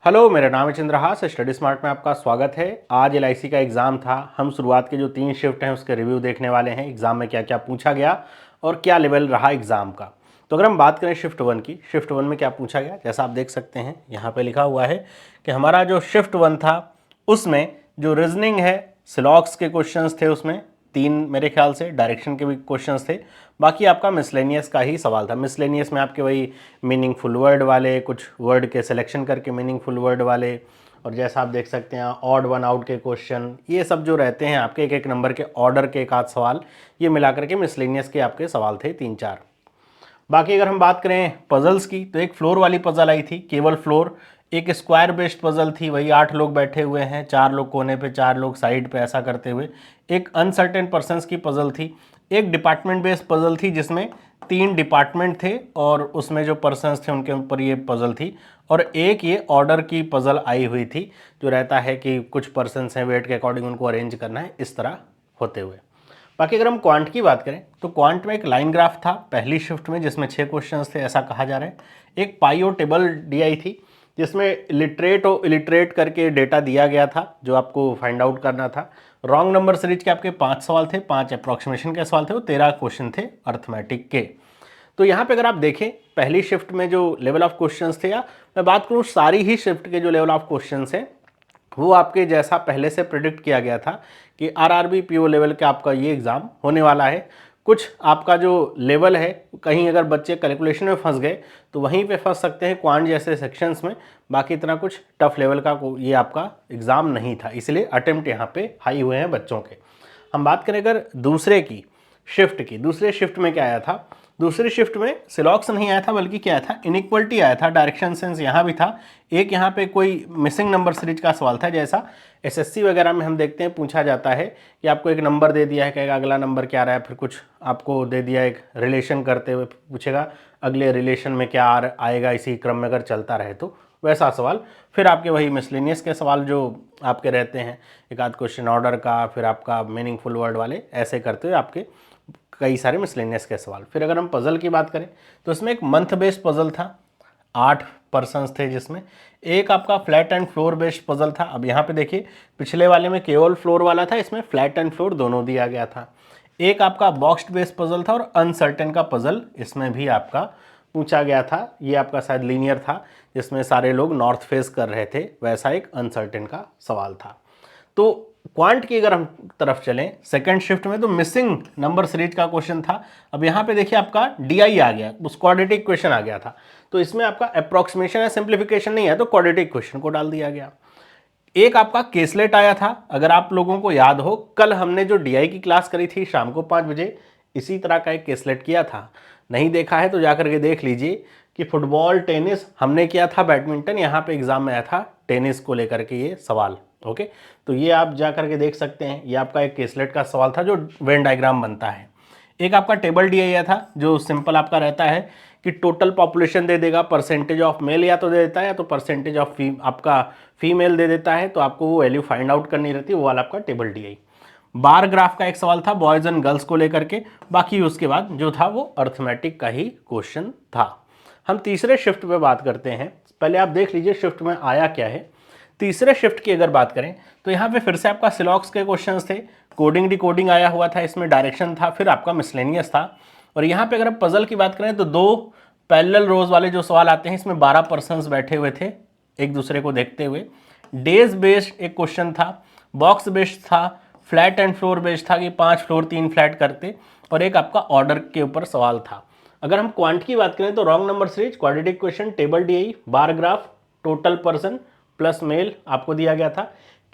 Hello, मेरा नाम है चंद्रहास। स्टडी स्मार्ट में आपका स्वागत है। आज एलआईसी का एग्ज़ाम था। हम शुरुआत के जो 3 शिफ्ट हैं उसके रिव्यू देखने वाले हैं। एग्ज़ाम में क्या क्या पूछा गया और क्या लेवल रहा एग्ज़ाम का। तो अगर हम बात करें शिफ्ट 1 की, शिफ्ट 1 में क्या पूछा गया, जैसा आप देख सकते हैं यहाँ पे लिखा हुआ है कि हमारा जो शिफ्ट 1 था उसमें जो रीजनिंग है, सिलॉक्स के क्वेश्चंस थे, उसमें 3 मेरे ख्याल से डायरेक्शन के भी क्वेश्चंस थे। बाकी आपका मिसलेनियस का ही सवाल था। मिसलेनियस में आपके वही मीनिंगफुल वर्ड वाले, कुछ वर्ड के सिलेक्शन करके मीनिंगफुल वर्ड वाले, और जैसा आप देख सकते हैं ऑड वन आउट के क्वेश्चन, ये सब जो रहते हैं आपके एक एक नंबर के ऑर्डर के एक आध सवाल, ये मिलाकर के मिसलेनियस के आपके सवाल थे 3-4। बाकी अगर हम बात करें पजल्स की, तो एक फ्लोर वाली पजल आई थी, केवल फ्लोर। एक स्क्वायर बेस्ड पजल थी, वही 8 लोग बैठे हुए हैं, 4 लोग कोने पे, 4 लोग साइड पे, ऐसा करते हुए। एक अनसर्टेन पर्सन्स की पजल थी। एक डिपार्टमेंट बेस्ड पजल थी जिसमें 3 डिपार्टमेंट थे और उसमें जो पर्सन्स थे उनके ऊपर ये पजल थी। और एक ये ऑर्डर की पजल आई हुई थी, जो रहता है कि कुछ पर्सन्स हैं, वेट के अकॉर्डिंग उनको अरेंज करना है, इस तरह होते हुए। बाकी अगर हम क्वांट की बात करें तो क्वांट में एक लाइन ग्राफ था पहली शिफ्ट में, जिसमें 6 क्वेश्चंस थे, ऐसा कहा जा रहा है। एक पाइयो टेबल दी आई थी जिसमें लिटरेट और इलिटरेट करके डेटा दिया गया था जो आपको फाइंड आउट करना था। रॉन्ग नंबर सीरीज के आपके 5 सवाल थे, 5 अप्रॉक्सीमेशन के सवाल थे, वो 13 क्वेश्चन थे अर्थमेटिक के। तो यहाँ पे अगर आप देखें पहली शिफ्ट में जो लेवल ऑफ क्वेश्चंस थे, या मैं बात करूँ सारी ही शिफ्ट के जो लेवल ऑफ क्वेश्चंस हैं, वो आपके जैसा पहले से प्रिडिक्ट किया गया था कि आरआरबी पीओ लेवल का आपका ये एग्ज़ाम होने वाला है। कुछ आपका जो लेवल है, कहीं अगर बच्चे कैलकुलेशन में फंस गए तो वहीं पे फंस सकते हैं क्वांट जैसे सेक्शंस में। बाकी इतना कुछ टफ लेवल का ये आपका एग्ज़ाम नहीं था, इसलिए अटेम्प्ट यहाँ पे हाई हुए हैं बच्चों के। हम बात करें अगर दूसरे की शिफ्ट की, दूसरे शिफ्ट में क्या आया था, दूसरी शिफ्ट में सिलॉक्स नहीं आया था, बल्कि क्या आया था, इनइक्वलिटी आया था। डायरेक्शन सेंस यहाँ भी था। एक यहाँ पे कोई मिसिंग नंबर सीरीज का सवाल था, जैसा एसएससी वगैरह में हम देखते हैं पूछा जाता है कि आपको एक नंबर दे दिया है, कहेगा अगला नंबर क्या आ रहा है, फिर कुछ आपको दे दिया एक रिलेशन करते हुए पूछेगा अगले रिलेशन में क्या आएगा, इसी क्रम में अगर चलता रहे तो वैसा सवाल। फिर आपके वही मिसलेनियस के सवाल जो आपके रहते हैं, एक आध क्वेश्चन ऑर्डर का, फिर आपका मीनिंगफुल वर्ड वाले, ऐसे करते हुए आपके कई सारे मिसलेनियस के सवाल। फिर अगर हम पजल की बात करें तो इसमें एक मंथ बेस्ड पजल था, 8 पर्सन्स थे जिसमें। एक आपका flat and floor based puzzle था। अब यहाँ पे देखिए पिछले वाले में केवल फ्लोर वाला था, इसमें फ्लैट एंड फ्लोर दोनों दिया गया था। एक आपका बॉक्स्ड बेस्ड पजल था और अनसर्टेन का पजल इसमें भी आपका पूछा गया था। ये आपका शायद लीनियर था, जिसमें सारे लोग नॉर्थ फेस कर रहे थे, वैसा एक अनसर्टेन का सवाल था। तो क्वांट की अगर हम तरफ चलें सेकंड शिफ्ट में, तो मिसिंग नंबर सीरीज का क्वेश्चन था। अब यहाँ पे देखिए आपका डीआई आ गया, उस क्वाड्रेटिक क्वेश्चन आ गया था, तो इसमें आपका अप्रोक्सीमेशन या सिंप्लीफिकेशन नहीं है, तो क्वाड्रेटिक क्वेश्चन को डाल दिया गया। एक आपका केसलेट आया था। अगर आप लोगों को याद हो, कल हमने जो डीआई की क्लास करी थी शाम को 5 बजे, इसी तरह का एक केसलेट किया था। नहीं देखा है तो जाकर के देख लीजिए कि फुटबॉल, टेनिस हमने किया था, बैडमिंटन यहाँ पे एग्जाम में आया था टेनिस को लेकर के ये सवाल। ओके, तो ये आप जा करके देख सकते हैं। ये आपका एक केसलेट का सवाल था जो वेन डायग्राम बनता है। एक आपका टेबल दिया गया था जो सिंपल आपका रहता है कि टोटल पॉपुलेशन दे देगा, परसेंटेज ऑफ मेल या तो दे देता है, या तो परसेंटेज ऑफ आपका फीमेल दे देता है, तो आपको वो वैल्यू फाइंड आउट करनी रहती है, वो वाला आपका टेबल डीआई। बार ग्राफ का एक सवाल था बॉयज एंड गर्ल्स को लेकर के। बाकी उसके बाद जो था वो अर्थमेटिक का ही क्वेश्चन था। हम तीसरे शिफ्ट पे बात करते हैं। पहले आप देख लीजिए शिफ्ट में आया क्या है। तीसरे शिफ्ट की अगर बात करें तो यहाँ पे फिर से आपका सिलॉक्स के क्वेश्चंस थे, कोडिंग डिकोडिंग आया हुआ था, इसमें डायरेक्शन था, फिर आपका मिसलेनियस था। और यहाँ पे अगर आप पजल की बात करें तो 2 पैरेलल रोज वाले जो सवाल आते हैं, इसमें 12 पर्सन्स बैठे हुए थे एक दूसरे को देखते हुए। डेज बेस्ड एक क्वेश्चन था, बॉक्स बेस्ड था, फ्लैट एंड फ्लोर बेस्ड था कि 5 फ्लोर 3 फ्लैट करते, और एक आपका ऑर्डर के ऊपर सवाल था। अगर हम क्वांट की बात करें तो wrong number series, quadratic question, table DI, bar graph, total person plus male आपको दिया गया था।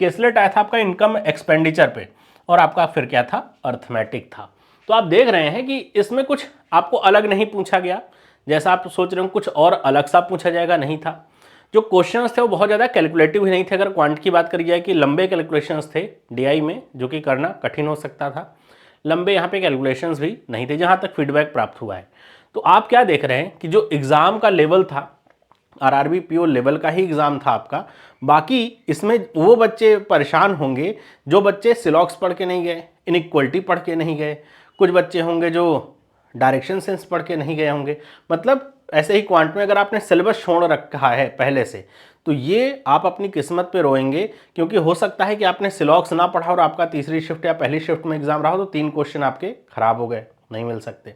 केसलेट आया था आपका इनकम एक्सपेंडिचर पे, और आपका फिर क्या था, अर्थमेटिक था। तो आप देख रहे हैं कि इसमें कुछ आपको अलग नहीं पूछा गया, जैसा आप सोच रहे हो कुछ और अलग सा पूछा जाएगा, नहीं था। जो क्वेश्चंस थे वो बहुत ज़्यादा कैलकुलेटिव ही नहीं थे। अगर क्वांट की बात करी जाए कि लंबे कैलकुलेशंस थे डीआई में, जो कि करना कठिन हो सकता था, लंबे यहाँ पे कैलकुलेशंस भी नहीं थे, जहाँ तक फीडबैक प्राप्त हुआ है। तो आप क्या देख रहे हैं कि जो एग्ज़ाम का लेवल था, आरआरबी पीओ लेवल का ही एग्ज़ाम था आपका। बाकी इसमें वो बच्चे परेशान होंगे जो बच्चे सिलॉक्स पढ़ के नहीं गए, इनइक्वलिटी पढ़ के नहीं गए। कुछ बच्चे होंगे जो डायरेक्शन सेंस पढ़ के नहीं गए होंगे। मतलब ऐसे ही क्वांट में अगर आपने सिलेबस छोड़ रखा है पहले से, तो ये आप अपनी किस्मत पे रोएंगे, क्योंकि हो सकता है कि आपने सिलॉक्स ना पढ़ा और आपका तीसरी शिफ्ट या पहली शिफ्ट में एग्जाम रहा हो तो 3 क्वेश्चन आपके खराब हो गए, नहीं मिल सकते।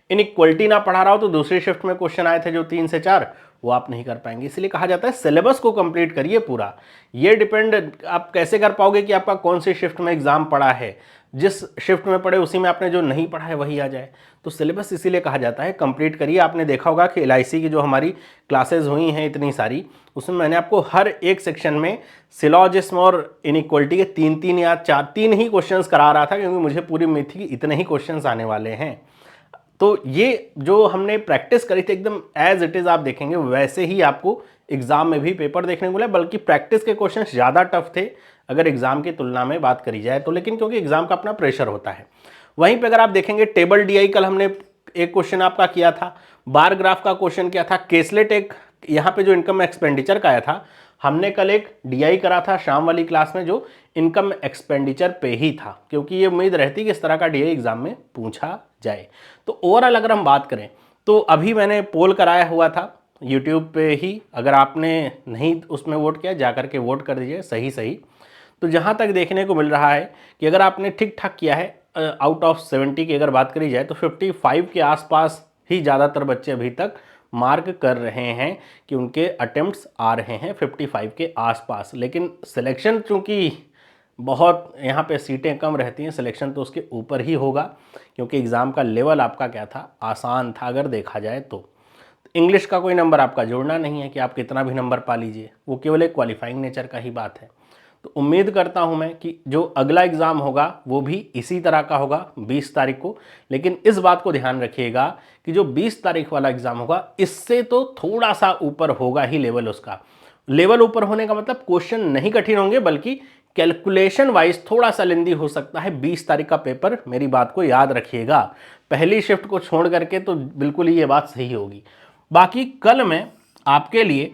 इनइक्वलिटी ना पढ़ा रहा हो तो दूसरी शिफ्ट में क्वेश्चन आए थे जो 3 से 4, वो आप नहीं कर पाएंगे। इसलिए कहा जाता है सिलेबस को कंप्लीट करिए पूरा। ये डिपेंड आप कैसे कर पाओगे कि आपका कौन सी शिफ्ट में एग्जाम पड़ा है, जिस शिफ्ट में पढ़े उसी में आपने जो नहीं पढ़ा है वही आ जाए। तो सिलेबस इसीलिए कहा जाता है कंप्लीट करिए। आपने देखा होगा कि एलआईसी की जो हमारी क्लासेज हुई हैं इतनी सारी, उसमें मैंने आपको हर एक सेक्शन में सिलॉजिज्म और इनइक्वलिटी के 3-3 या 4-3 ही क्वेश्चंस करा रहा था, क्योंकि मुझे पूरी उम्मीद थी कि इतने ही क्वेश्चंस आने वाले हैं। तो ये जो हमने प्रैक्टिस करी थी एकदम एज इट इज़ आप देखेंगे वैसे ही आपको एग्जाम में भी पेपर देखने को मिला, बल्कि प्रैक्टिस के क्वेश्चंस ज़्यादा टफ थे अगर एग्जाम की तुलना में बात करी जाए तो। लेकिन क्योंकि एग्जाम का अपना प्रेशर होता है। वहीं पे अगर आप देखेंगे टेबल डीआई कल हमने एक क्वेश्चन आपका किया था, बार ग्राफ का क्वेश्चन किया था, केसलेट एक यहाँ पे जो इनकम एक्सपेंडिचर का आया था, हमने कल एक डीआई करा था शाम वाली क्लास में जो इनकम एक्सपेंडिचर पे ही था, क्योंकि ये उम्मीद रहती है कि इस तरह का डीआई एग्जाम में पूछा जाए। तो ओवरऑल अगर हम बात करें तो अभी मैंने पोल कराया हुआ था यूट्यूब पे ही, अगर आपने नहीं उसमें वोट किया जाकर के वोट कर दीजिए सही सही। तो जहाँ तक देखने को मिल रहा है कि अगर आपने ठीक ठाक किया है, आउट ऑफ 70 की अगर बात करी जाए तो 55 के आसपास ही ज़्यादातर बच्चे अभी तक मार्क कर रहे हैं कि उनके अटेम्प्ट्स आ रहे हैं 55 के आसपास। लेकिन सिलेक्शन चूँकि बहुत यहाँ पे सीटें कम रहती हैं, सिलेक्शन तो उसके ऊपर ही होगा, क्योंकि एग्ज़ाम का लेवल आपका क्या था, आसान था अगर देखा जाए तो। इंग्लिश का कोई नंबर आपका जोड़ना नहीं है कि आप कितना भी नंबर पा लीजिए, वो केवल एक क्वालिफाइंग नेचर का ही बात है। तो उम्मीद करता हूं मैं कि जो अगला एग्ज़ाम होगा वो भी इसी तरह का होगा 20 तारीख को। लेकिन इस बात को ध्यान रखिएगा कि जो 20 तारीख वाला एग्ज़ाम होगा इससे तो थोड़ा सा ऊपर होगा ही लेवल उसका। लेवल ऊपर होने का मतलब क्वेश्चन नहीं कठिन होंगे, बल्कि कैलकुलेशन वाइज थोड़ा सा लेंदी हो सकता है 20 तारीख का पेपर। मेरी बात को याद रखिएगा, पहली शिफ्ट को छोड़ करके तो बिल्कुल ही ये बात सही होगी। बाकी कल मैं आपके लिए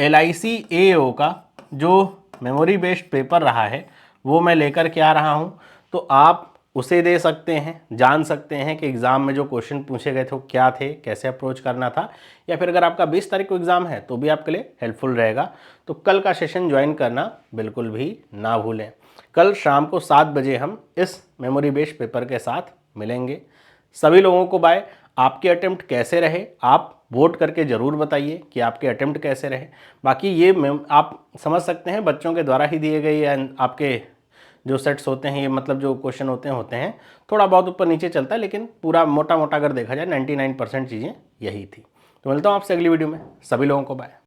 LIC AO का जो मेमोरी बेस्ड पेपर रहा है वो मैं लेकर के आ रहा हूँ, तो आप उसे दे सकते हैं, जान सकते हैं कि एग्ज़ाम में जो क्वेश्चन पूछे गए थे वो क्या थे, कैसे अप्रोच करना था। या फिर अगर आपका 20 तारीख को एग्ज़ाम है तो भी आपके लिए हेल्पफुल रहेगा। तो कल का सेशन ज्वाइन करना बिल्कुल भी ना भूलें। कल शाम को 7 बजे हम इस मेमोरी बेस्ड पेपर के साथ मिलेंगे। सभी लोगों को बाय। आपके अटेम्प्ट कैसे रहे आप वोट करके ज़रूर बताइए कि आपके अटेम्प्ट कैसे रहे। बाकी ये आप समझ सकते हैं बच्चों के द्वारा ही दिए गए आपके जो सेट्स होते हैं, ये मतलब जो क्वेश्चन होते हैं थोड़ा बहुत ऊपर नीचे चलता है, लेकिन पूरा मोटा मोटा अगर देखा जाए 99% चीज़ें यही थी। तो मिलता हूँ आपसे अगली वीडियो में। सभी लोगों को बाय।